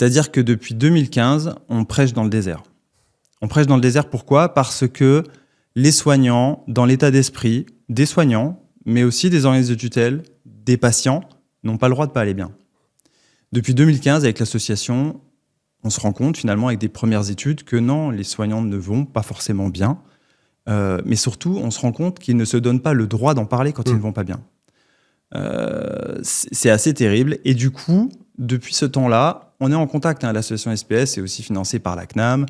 C'est-à-dire que depuis 2015, on prêche dans le désert. On prêche dans le désert, pourquoi ? Parce que les soignants, dans l'état d'esprit des soignants, mais aussi des organismes de tutelle, des patients, n'ont pas le droit de ne pas aller bien. Depuis 2015, avec l'association, on se rend compte finalement avec des premières études que non, les soignants ne vont pas forcément bien, mais surtout, on se rend compte qu'ils ne se donnent pas le droit d'en parler quand ils ne vont pas bien. C'est assez terrible. Et du coup, depuis ce temps-là, on est en contact. L'association SPS est aussi financée par la CNAM,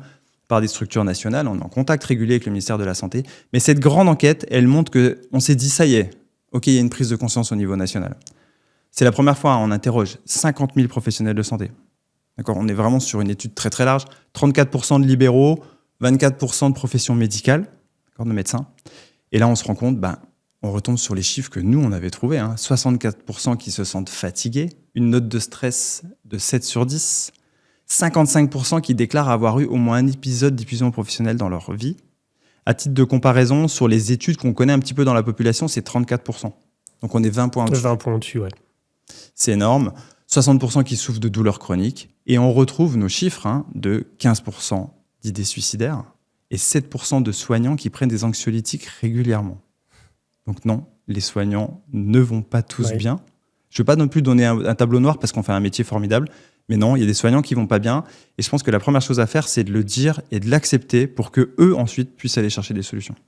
par des structures nationales. On est en contact régulier avec le ministère de la Santé. Mais cette grande enquête, elle montre qu'on s'est dit, ça y est, OK, il y a une prise de conscience au niveau national. C'est la première fois, on interroge 50 000 professionnels de santé. D'accord, on est vraiment sur une étude très très large. 34% de libéraux, 24% de professions médicales, de médecins. Et là, on se rend compte, on retombe sur les chiffres que nous, on avait trouvés. 64% qui se sentent fatigués, une note de stress de 7 sur 10, 55% qui déclarent avoir eu au moins un épisode d'épuisement professionnel dans leur vie. À titre de comparaison, sur les études qu'on connaît un petit peu dans la population, c'est 34%. Donc on est 20 points au-dessus. 20 points au-dessus, ouais. C'est énorme. 60% qui souffrent de douleurs chroniques. Et on retrouve nos chiffres de 15% d'idées suicidaires et 7% de soignants qui prennent des anxiolytiques régulièrement. Donc non, les soignants ne vont pas tous bien. Je ne veux pas non plus donner un tableau noir parce qu'on fait un métier formidable, mais non, il y a des soignants qui ne vont pas bien. Et je pense que la première chose à faire, c'est de le dire et de l'accepter pour qu'eux, ensuite, puissent aller chercher des solutions.